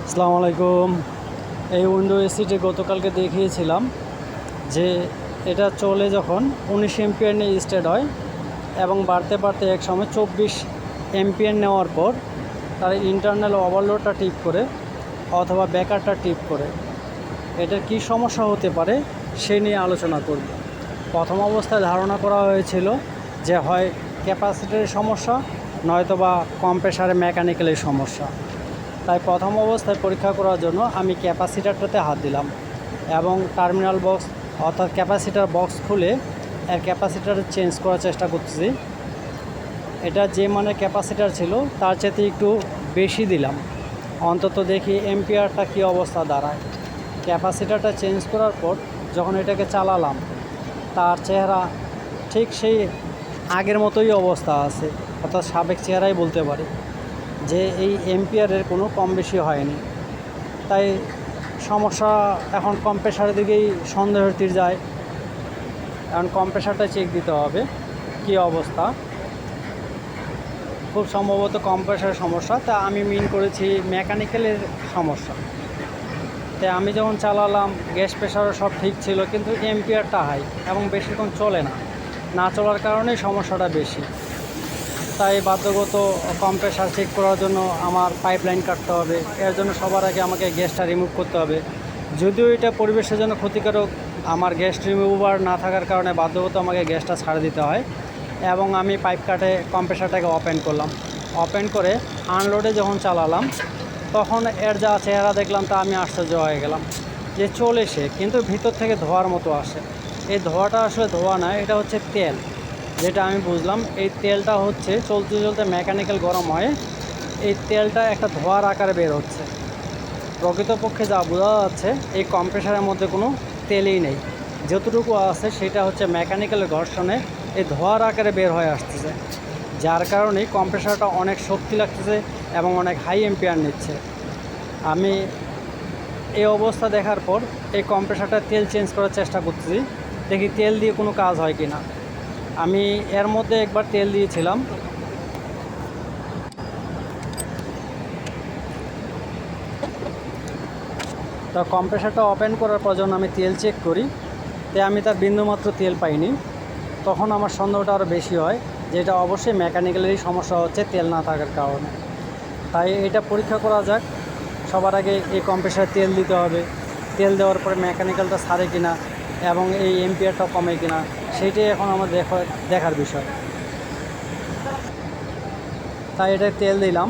আসসালামু আলাইকুম। এই উইন্ডো এসিটি গতকালকে দেখিয়েছিলাম যে এটা চলে যখন 19 এমপিআর নিয়ে স্টার্ট হয় এবং বাড়তে বাড়তে এক সময় 24 এমপিআর নেওয়ার পর তার ইন্টারনাল ওভারলোডটা টিপ করে অথবা ব্যাকারটা টিপ করে এটার কী সমস্যা হতে পারে সে নিয়ে আলোচনা করব। প্রথম অবস্থায় ধারণা করা হয়েছিল যে হয় ক্যাপাসিটরের সমস্যা নয়তোবা কম্প্রেসারে মেকানিক্যালের সমস্যা। তাই প্রথম অবস্থায় পরীক্ষা করার জন্য আমি ক্যাপাসিটারটাতে হাত দিলাম এবং টার্মিনাল বক্স অর্থাৎ ক্যাপাসিটার বক্স খুলে এর ক্যাপাসিটার চেঞ্জ করার চেষ্টা করতেছি। এটা যে মানে ক্যাপাসিটার ছিল তার চাইতে একটু বেশি দিলাম, অন্তত দেখি এম্পিয়ারটা কী অবস্থা দাঁড়ায়। ক্যাপাসিটারটা চেঞ্জ করার পর যখন এটাকে চালালাম তার চেহারা ঠিক সেই আগের মতোই অবস্থা আছে, অর্থাৎ সাবেক চেহারাই বলতে পারি যে এই এম্পিয়ারের কোনো কম বেশি হয়নি। তাই সমস্যা এখন কম্প্রেসারের দিকেই সন্দেহের তীর যায়। এখন কম্প্রেসারটা চেক দিতে হবে কী অবস্থা। খুব সম্ভবত কম্প্রেসারের সমস্যা, তা আমি মিন করেছি মেকানিক্যালের সমস্যা। তাই আমি যখন চালালাম গ্যাস প্রেশারও সব ঠিক ছিল, কিন্তু এম্পিয়ারটা হাই এবং বেশিক্ষণ চলে না চলার কারণেই সমস্যাটা বেশি। তাই বাধ্যগত কম্প্রেসার চেক করার জন্য আমার পাইপলাইন কাটতে হবে। এর জন্য সবার আগে আমাকে গ্যাসটা রিমুভ করতে হবে। যদিও এটা পরিবেশের জন্য ক্ষতিকারক, আমার গ্যাস রিমুভার না থাকার কারণে বাধ্যগত আমাকে গ্যাসটা ছাড় দিতে হয়। এবং আমি পাইপ কাটে কম্প্রেসারটাকে ওপেন করলাম। ওপেন করে আনলোডে যখন চালালাম তখন এর যা চেহারা দেখলাম তা আমি আশ্চর্য হয়ে গেলাম যে চলে সে, কিন্তু ভিতর থেকে ধোয়ার মতো আসে। এই ধোয়াটা আসলে ধোয়া না, এটা হচ্ছে তেল। যেটা আমি বুঝলাম এই তেলটা হচ্ছে চলতে চলতে মেকানিক্যাল গরম হয়, এই তেলটা একটা ধোঁয়ার আকারে বের হচ্ছে। প্রকৃতপক্ষে যা বোঝা যাচ্ছে এই কম্প্রেসারের মধ্যে কোনো তেলই নেই, যতটুকু আছে সেটা হচ্ছে মেকানিক্যাল ঘর্ষণে এই ধোঁয়ার আকারে বের হয়ে আসতেছে, যার কারণে কম্প্রেসারটা অনেক শক্তি লাগতেছে এবং অনেক হাই এম্পিয়ার নিচ্ছে। আমি এই অবস্থা দেখার পর এই কম্প্রেসারটা তেল চেঞ্জ করার চেষ্টা করতেছি, দেখি তেল দিয়ে কোনো কাজ হয় কি না। আমি এর মধ্যে একবার তেল দিয়েছিলাম, তো কম্প্রেসারটা ওপেন করার পর যখন আমি তেল চেক করি তাই আমি তার বিন্দুমাত্র তেল পাইনি। তখন আমার সন্দেহটা আরও বেশি হয় যে এটা অবশ্যই মেকানিক্যালেরই সমস্যা হচ্ছে তেল না থাকার কারণে। তাই এটা পরীক্ষা করা যাক। সবার আগে এই কম্প্রেসারে তেল দিতে হবে, তেল দেওয়ার পরে মেকানিক্যালটা ছাড়ে কিনা এবং এই এম্পিয়ারটা কমে কিনা সেইটাই এখন আমার দেখার বিষয়। তাই এটা তেল দিলাম।